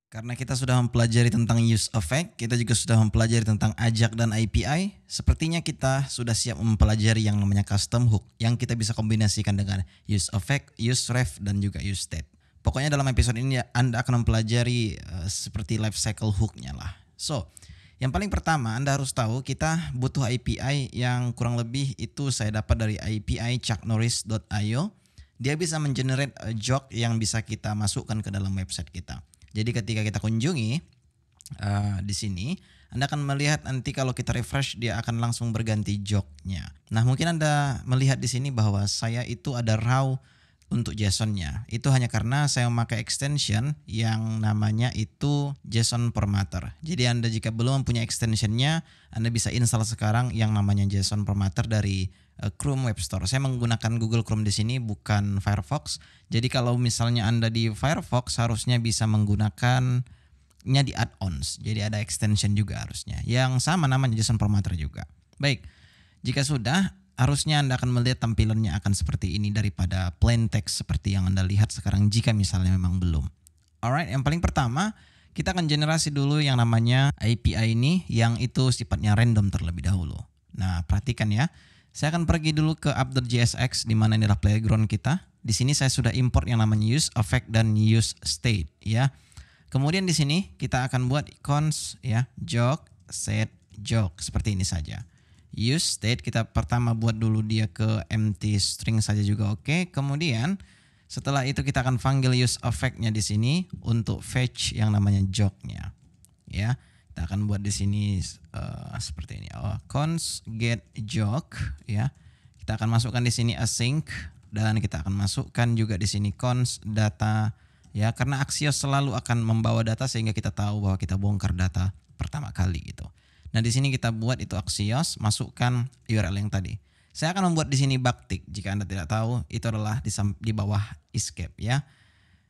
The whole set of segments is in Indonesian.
Karena kita sudah mempelajari tentang use effect, kita juga sudah mempelajari tentang ajak dan API, sepertinya kita sudah siap mempelajari yang namanya custom hook, yang kita bisa kombinasikan dengan use effect, use ref, dan juga use state. Pokoknya dalam episode ini Anda akan mempelajari seperti life cycle hooknya lah. So, yang paling pertama Anda harus tahu kita butuh API yang kurang lebih itu saya dapat dari API chucknorris.io. Dia bisa mengenerate joke yang bisa kita masukkan ke dalam website kita. Jadi ketika kita kunjungi di sini, Anda akan melihat nanti kalau kita refresh dia akan langsung berganti joke-nya. Nah mungkin Anda melihat di sini bahwa saya itu ada raw untuk JSON-nya. Itu hanya karena saya memakai extension yang namanya itu JSON Formatter. Jadi Anda jika belum punya extension-nya, Anda bisa install sekarang yang namanya JSON Formatter dari Chrome Web Store. Saya menggunakan Google Chrome di sini bukan Firefox. Jadi kalau misalnya Anda di Firefox harusnya bisa menggunakannya di add-ons. Jadi ada extension juga harusnya. Yang sama namanya JSON Formatter juga. Baik. Jika sudah, harusnya Anda akan melihat tampilannya akan seperti ini daripada plain text seperti yang Anda lihat sekarang jika misalnya memang belum. Alright, yang paling pertama kita akan generasi dulu yang namanya API ini yang itu sifatnya random terlebih dahulu. Nah, perhatikan ya. Saya akan pergi dulu ke app.jsx di mana ini adalah playground kita. Di sini saya sudah import yang namanya use effect dan use state ya. Kemudian di sini kita akan buat cons ya, joke, set, joke seperti ini saja. Use state kita pertama buat dulu dia ke empty string saja juga oke. Kemudian setelah itu kita akan panggil use effect-nya di sini untuk fetch yang namanya joke-nya. Ya. Kita akan buat di sini seperti ini. Cons get joke ya. Kita akan masukkan di sini async dan kita akan masukkan juga di sini cons data ya karena Axios selalu akan membawa data sehingga kita tahu bahwa kita bongkar data pertama kali gitu. Nah, di sini kita buat itu Axios, masukkan URL yang tadi. Saya akan membuat di sini backtick. Jika Anda tidak tahu, itu adalah di bawah escape ya.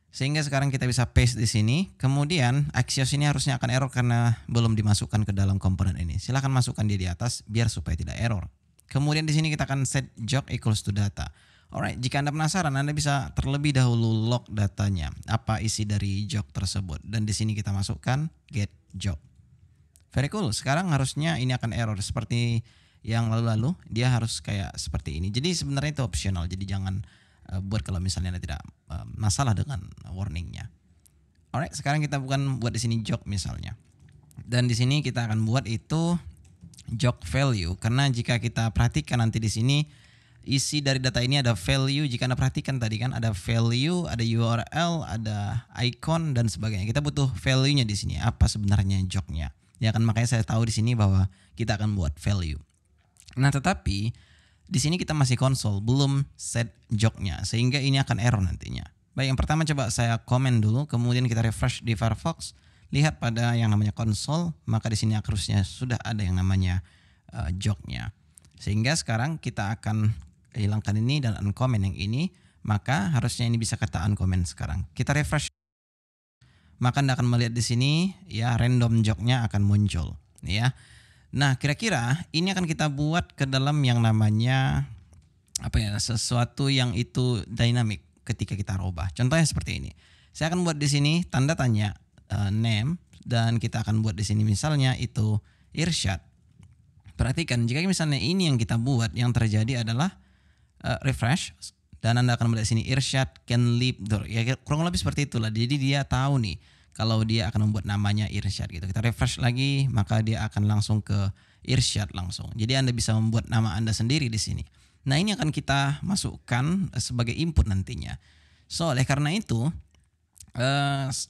Sehingga sekarang kita bisa paste di sini. Kemudian Axios ini harusnya akan error karena belum dimasukkan ke dalam komponen ini. Silahkan masukkan dia di atas biar supaya tidak error. Kemudian di sini kita akan set joke equals to data. Alright, jika Anda penasaran, Anda bisa terlebih dahulu log datanya. Apa isi dari joke tersebut. Dan di sini kita masukkan get joke. Very cool. Sekarang harusnya ini akan error seperti yang lalu-lalu. Dia harus kayak seperti ini. Jadi sebenarnya itu optional. Jadi jangan buat kalau misalnya Anda tidak masalah dengan warningnya. Alright, sekarang kita bukan buat di sini joke misalnya. Dan di sini kita akan buat itu joke value karena jika kita perhatikan nanti di sini isi dari data ini ada value. Jika Anda perhatikan tadi kan ada value, ada URL, ada icon dan sebagainya. Kita butuh value-nya di sini. Apa sebenarnya joke-nya? Ya kan makanya saya tahu di sini bahwa kita akan buat value. Nah, tetapi di sini kita masih konsol, belum set joke-nya sehingga ini akan error nantinya. Baik, yang pertama coba saya komen dulu, kemudian kita refresh di Firefox, lihat pada yang namanya konsol, maka di sini harusnya sudah ada yang namanya joke-nya. Sehingga sekarang kita akan hilangkan ini dan uncomment yang ini, maka harusnya ini bisa kata uncomment sekarang. Kita refresh, maka Anda akan melihat di sini ya random joke-nya akan muncul ya. Nah, kira-kira ini akan kita buat ke dalam yang namanya apa ya, sesuatu yang itu dynamic ketika kita rubah. Contohnya seperti ini. Saya akan buat di sini tanda tanya name dan kita akan buat di sini misalnya itu Irsyad. Perhatikan jika misalnya ini yang kita buat, yang terjadi adalah refresh dan Anda akan melihat sini Irsyad can leave door. Ya kurang lebih seperti itulah. Jadi dia tahu nih kalau dia akan membuat namanya Irsyad gitu. Kita refresh lagi, maka dia akan langsung ke Irsyad langsung. Jadi Anda bisa membuat nama Anda sendiri di sini. Nah, ini akan kita masukkan sebagai input nantinya. So, oleh karena itu,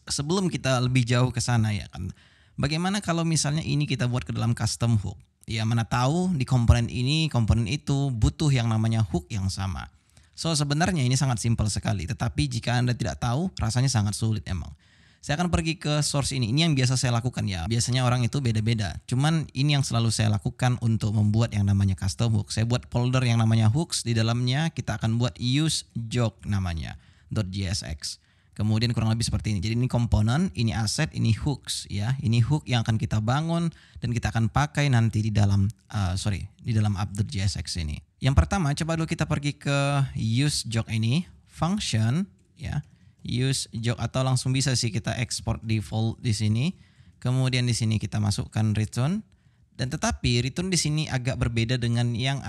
sebelum kita lebih jauh ke sana ya kan, bagaimana kalau misalnya ini kita buat ke dalam custom hook? Ya, mana tahu di komponen ini, komponen itu butuh yang namanya hook yang sama. So, sebenarnya ini sangat simpel sekali. Tetapi jika Anda tidak tahu, rasanya sangat sulit emang. Saya akan pergi ke source ini. Ini yang biasa saya lakukan ya. Biasanya orang itu beda-beda. Cuman ini yang selalu saya lakukan untuk membuat yang namanya custom hook. Saya buat folder yang namanya hooks. Di dalamnya kita akan buat use joke namanya. .jsx. Kemudian kurang lebih seperti ini. Jadi ini komponen, ini aset, ini hooks ya. Ini hook yang akan kita bangun dan kita akan pakai nanti di dalam di dalam app.jsx ini. Yang pertama coba dulu kita pergi ke use joke ini, function ya. use jog, atau langsung bisa sih kita export default di sini. Kemudian di sini kita masukkan return. Dan tetapi return di sini agak berbeda dengan yang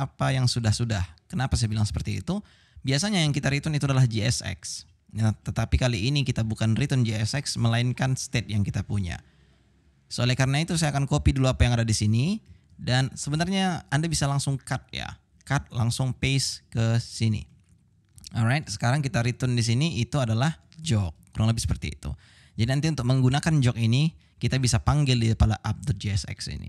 sudah-sudah. Kenapa saya bilang seperti itu? Biasanya yang kita return itu adalah JSX. Nah, tetapi kali ini kita bukan return JSX, melainkan state yang kita punya. So, oleh karena itu saya akan copy dulu apa yang ada di sini. Dan sebenarnya Anda bisa langsung cut ya. Cut langsung paste ke sini. Alright, sekarang kita return di sini itu adalah jog. Kurang lebih seperti itu. Jadi nanti untuk menggunakan jog ini, kita bisa panggil di pada app.jsx ini.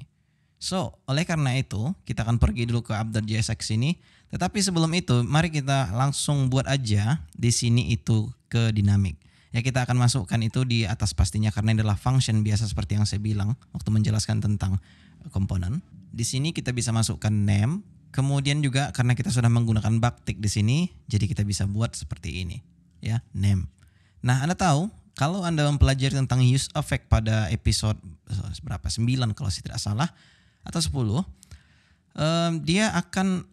So, oleh karena itu, kita akan pergi dulu ke app.jsx ini. Tetapi sebelum itu, mari kita langsung buat aja di sini itu ke dynamic. Ya, kita akan masukkan itu di atas pastinya karena ini adalah function biasa seperti yang saya bilang waktu menjelaskan tentang komponen. Di sini kita bisa masukkan name. Kemudian juga karena kita sudah menggunakan backtick di sini, jadi kita bisa buat seperti ini, ya, name. Nah, Anda tahu kalau Anda mempelajari tentang use effect pada episode berapa? 9 kalau saya tidak salah, atau 10, dia akan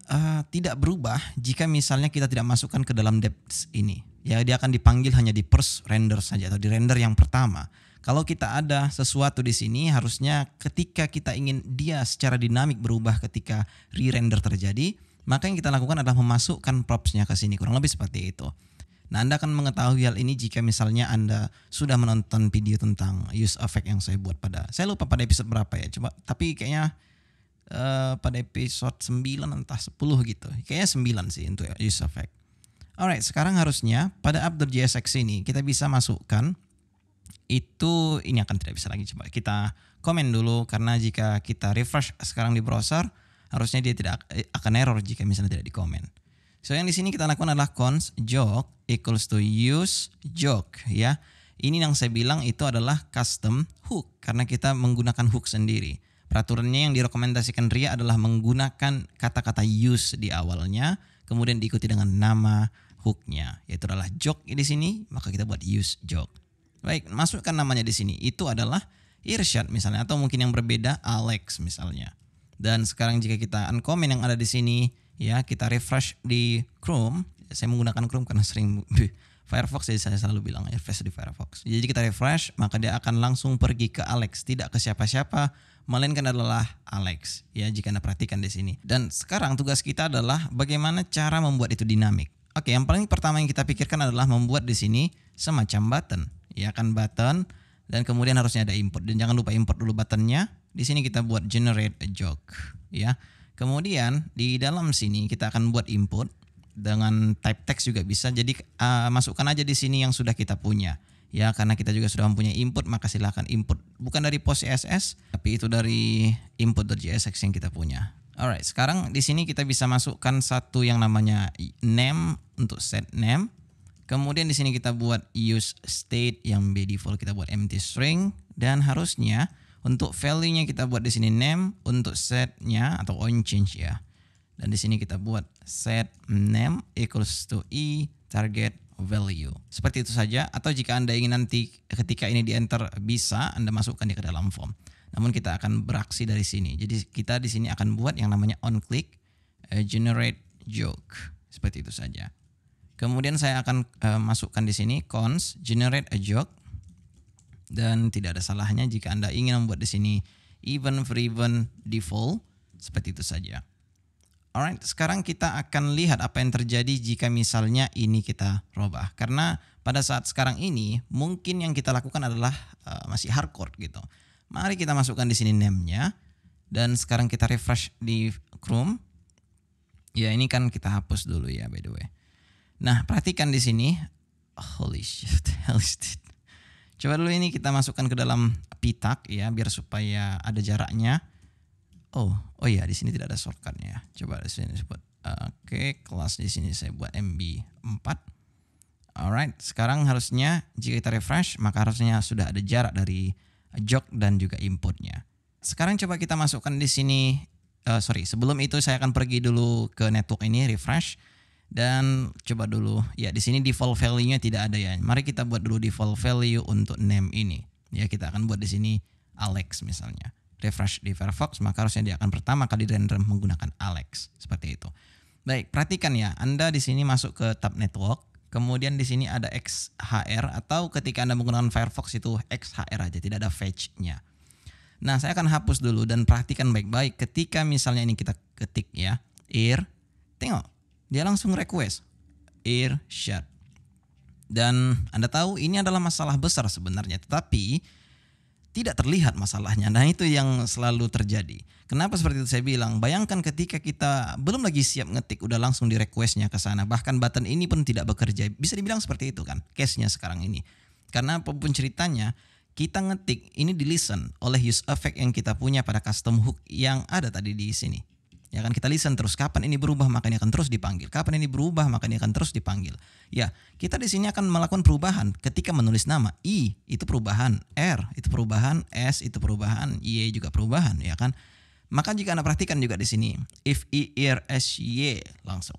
tidak berubah jika misalnya kita tidak masukkan ke dalam depth ini. Ya, dia akan dipanggil hanya di first render saja atau di render yang pertama. Kalau kita ada sesuatu di sini, harusnya ketika kita ingin dia secara dinamik berubah ketika re-render terjadi, maka yang kita lakukan adalah memasukkan props-nya ke sini. Kurang lebih seperti itu. Nah, Anda akan mengetahui hal ini jika misalnya Anda sudah menonton video tentang use effect yang saya buat saya lupa pada episode berapa ya. Coba, tapi kayaknya pada episode 9 entah 10 gitu. Kayaknya 9 sih untuk use effect. Alright, sekarang harusnya pada app.jsx ini kita bisa masukkan itu, ini akan tidak bisa lagi. Coba kita komen dulu karena jika kita refresh sekarang di browser, harusnya dia tidak akan error jika misalnya tidak dikomen. So, yang di sini kita lakukan adalah const jog equals to use jog, ya. Ini yang saya bilang itu adalah custom hook karena kita menggunakan hook sendiri. Peraturannya yang direkomendasikan RIA adalah menggunakan kata-kata use di awalnya, kemudian diikuti dengan nama hooknya, yaitu adalah jog di sini, maka kita buat use jog. Baik, masukkan namanya di sini. Itu adalah Irsyad misalnya, atau mungkin yang berbeda Alex misalnya. Dan sekarang jika kita uncomment yang ada di sini, ya, kita refresh di Chrome. Saya menggunakan Chrome karena sering di Firefox, jadi saya selalu bilang refresh di Firefox. Jadi kita refresh, maka dia akan langsung pergi ke Alex, tidak ke siapa-siapa, melainkan adalah Alex. Ya, jika Anda perhatikan di sini. Dan sekarang tugas kita adalah bagaimana cara membuat itu dinamik. Oke, yang paling pertama yang kita pikirkan adalah membuat di sini semacam button. Ya kan, button, dan kemudian harusnya ada input. Dan jangan lupa import dulu buttonnya. Di sini kita buat generate a jog. Ya. Kemudian di dalam sini kita akan buat input dengan type text juga bisa. Jadi masukkan aja di sini yang sudah kita punya. Ya, karena kita juga sudah mempunyai input, maka silakan input. Bukan dari post CSS, tapi itu dari input.jsx yang kita punya. Alright, sekarang di sini kita bisa masukkan satu yang namanya name untuk set name. Kemudian di sini kita buat use state yang by default kita buat empty string, dan harusnya untuk value-nya kita buat di sini name, untuk set-nya atau on change ya. Dan di sini kita buat set name equals to target value. Seperti itu saja, atau jika Anda ingin nanti ketika ini di enter bisa Anda masukkan dia ke dalam form. Namun kita akan beraksi dari sini. Jadi kita di sini akan buat yang namanya on click generate jog. Seperti itu saja. Kemudian saya akan masukkan di sini const generate a jog, dan tidak ada salahnya jika Anda ingin membuat di sini even for even default, seperti itu saja. Alright, sekarang kita akan lihat apa yang terjadi jika misalnya ini kita robah. Karena pada saat sekarang ini mungkin yang kita lakukan adalah masih hardcore gitu. Mari kita masukkan di sini name-nya, dan sekarang kita refresh di Chrome. Ya, ini kan kita hapus dulu ya, by the way. Nah, perhatikan di sini. Holy shit. Coba dulu ini kita masukkan ke dalam pitak ya, biar supaya ada jaraknya. Oh ya, di sini tidak ada shortcutnya. Coba di sini sebut. Oke, kelas di sini saya buat MB4. Alright, sekarang harusnya jika kita refresh, maka harusnya sudah ada jarak dari jog dan juga inputnya. Sekarang coba kita masukkan di sini. Sebelum itu saya akan pergi dulu ke network ini, refresh. Dan coba dulu, ya di sini default value-nya tidak ada ya. Mari kita buat dulu default value untuk name ini. Ya, kita akan buat di sini Alex misalnya. Refresh di Firefox, maka harusnya dia akan pertama kali render menggunakan Alex. Seperti itu. Baik, perhatikan ya, Anda di sini masuk ke tab network. Kemudian di sini ada XHR atau ketika Anda menggunakan Firefox itu XHR aja, tidak ada fetch-nya. Nah, saya akan hapus dulu dan perhatikan baik-baik ketika misalnya ini kita ketik ya, ir, tengok, dia langsung request Irsyad. Dan Anda tahu ini adalah masalah besar sebenarnya, tetapi tidak terlihat masalahnya. Nah, itu yang selalu terjadi. Kenapa seperti itu saya bilang? Bayangkan ketika kita belum lagi siap ngetik, udah langsung di requestnya ke sana. Bahkan button ini pun tidak bekerja. Bisa dibilang seperti itu kan, case-nya sekarang ini. Karena apapun ceritanya, kita ngetik ini di listen oleh use effect yang kita punya pada custom hook yang ada tadi di sini. Ya kan, kita listen terus, kapan ini berubah maka ini akan terus dipanggil. Kapan ini berubah maka ini akan terus dipanggil. Ya, kita di sini akan melakukan perubahan ketika menulis nama. I itu perubahan, R itu perubahan, S itu perubahan, Y juga perubahan, ya kan? Maka jika Anda perhatikan juga di sini, if I, R, S, Y langsung.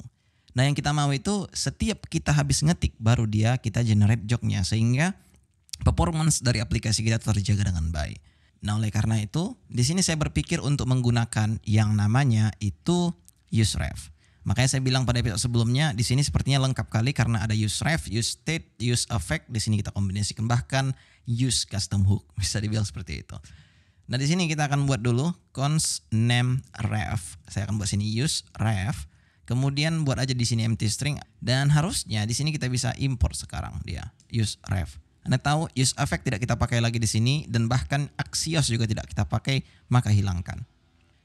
Nah, yang kita mau itu setiap kita habis ngetik baru dia kita generate joknya sehingga performance dari aplikasi kita terjaga dengan baik. Nah, oleh karena itu, di sini saya berpikir untuk menggunakan yang namanya itu useref. Makanya saya bilang pada episode sebelumnya, di sini sepertinya lengkap kali karena ada useref, use state, use effect. Di sini kita kombinasikan bahkan use custom hook, bisa dibilang seperti itu. Nah, di sini kita akan buat dulu const name ref. Saya akan buat sini use ref. Kemudian buat aja di sini empty string dan harusnya di sini kita bisa import sekarang dia use ref. Anda tahu use effect tidak kita pakai lagi di sini dan bahkan Axios juga tidak kita pakai, maka hilangkan.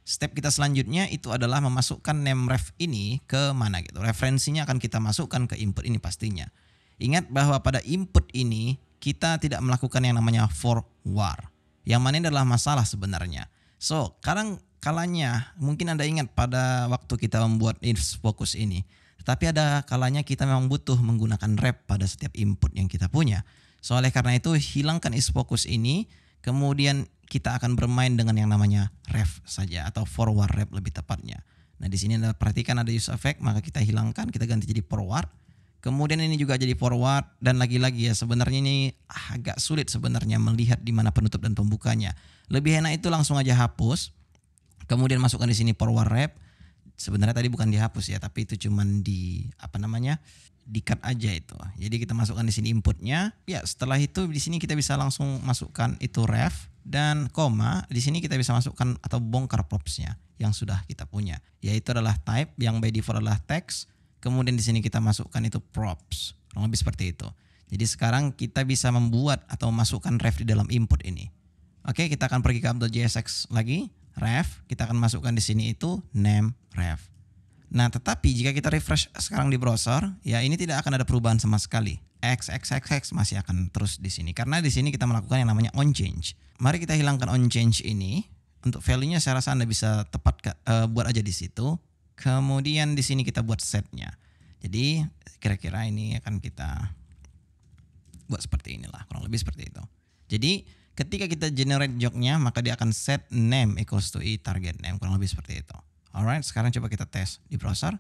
Step kita selanjutnya itu adalah memasukkan name ref ini ke mana gitu. Referensinya akan kita masukkan ke input ini pastinya. Ingat bahwa pada input ini kita tidak melakukan yang namanya forward. Yang mana ini adalah masalah sebenarnya. So, kalanya mungkin Anda ingat pada waktu kita membuat if focus ini. Tetapi ada kalanya kita memang butuh menggunakan ref pada setiap input yang kita punya. So, oleh karena itu hilangkan is focus ini, kemudian kita akan bermain dengan yang namanya ref saja atau forward ref lebih tepatnya. Nah, di sini Anda perhatikan ada use effect, maka kita hilangkan, kita ganti jadi forward. Kemudian ini juga jadi forward dan lagi-lagi ya sebenarnya ini agak sulit sebenarnya melihat di mana penutup dan pembukanya. Lebih enak itu langsung aja hapus. Kemudian masukkan di sini forward ref. Sebenarnya tadi bukan dihapus ya, tapi itu cuman di di-cut aja itu. Jadi kita masukkan di sini inputnya. Ya, setelah itu di sini kita bisa langsung masukkan itu ref dan koma. Di sini kita bisa masukkan atau bongkar propsnya yang sudah kita punya. Yaitu adalah type yang by default adalah text. Kemudian di sini kita masukkan itu props. Kurang lebih seperti itu. Jadi sekarang kita bisa membuat atau masukkan ref di dalam input ini. Oke, kita akan pergi ke app.jsx lagi. Ref, kita akan masukkan di sini itu name ref. Nah, tetapi jika kita refresh sekarang di browser, ya ini tidak akan ada perubahan sama sekali. XXXX masih akan terus di sini karena di sini kita melakukan yang namanya on change. Mari kita hilangkan on change ini. Untuk value-nya saya rasa Anda bisa buat aja di situ. Kemudian di sini kita buat setnya. Jadi kira-kira ini akan kita buat seperti inilah, kurang lebih seperti itu. Jadi ketika kita generate joknya, maka dia akan set name equals to i target name, kurang lebih seperti itu. Alright, sekarang coba kita tes di browser.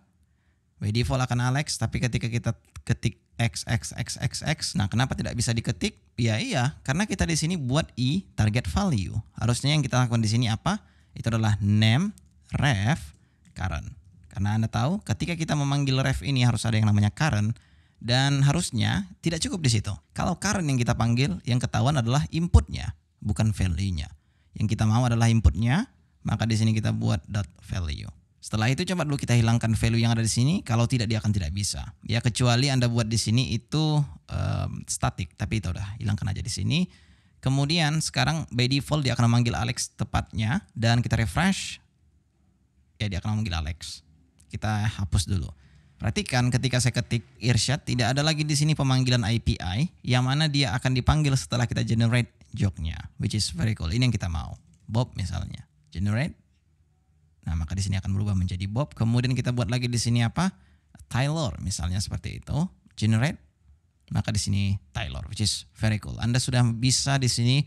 By default akan Alex, tapi ketika kita ketik XXXXX, nah kenapa tidak bisa diketik? Ya iya, karena kita di sini buat i target value. Harusnya yang kita lakukan di sini apa? Itu adalah name ref current. Karena Anda tahu, ketika kita memanggil ref ini harus ada yang namanya current dan harusnya tidak cukup di situ. Kalau current yang kita panggil, yang ketahuan adalah inputnya, bukan value-nya. Yang kita mau adalah inputnya. Maka di sini kita buat dot value. Setelah itu coba dulu kita hilangkan value yang ada di sini. Kalau tidak dia akan tidak bisa. Ya kecuali Anda buat di sini itu static. Tapi itu udah hilangkan aja di sini. Kemudian sekarang by default dia akan memanggil Alex tepatnya dan kita refresh. Ya dia akan memanggil Alex. Kita hapus dulu. Perhatikan ketika saya ketik Irsyad tidak ada lagi di sini pemanggilan API yang mana dia akan dipanggil setelah kita generate joknya, which is very cool. Ini yang kita mau. Bob misalnya. Generate. Nah, maka di sini akan berubah menjadi Bob. Kemudian kita buat lagi di sini apa? Taylor misalnya seperti itu. Generate. Maka di sini Taylor, which is very cool. Anda sudah bisa di sini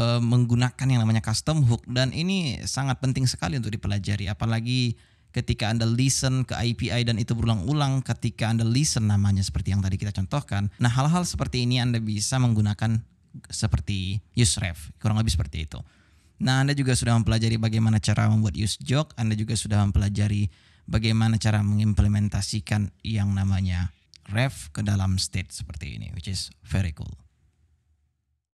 menggunakan yang namanya custom hook dan ini sangat penting sekali untuk dipelajari. Apalagi ketika Anda listen ke API dan itu berulang-ulang ketika Anda listen namanya seperti yang tadi kita contohkan. Nah, hal-hal seperti ini Anda bisa menggunakan seperti useref. Kurang lebih seperti itu. Nah, Anda juga sudah mempelajari bagaimana cara membuat use joke. Anda juga sudah mempelajari bagaimana cara mengimplementasikan yang namanya ref ke dalam state seperti ini, which is very cool.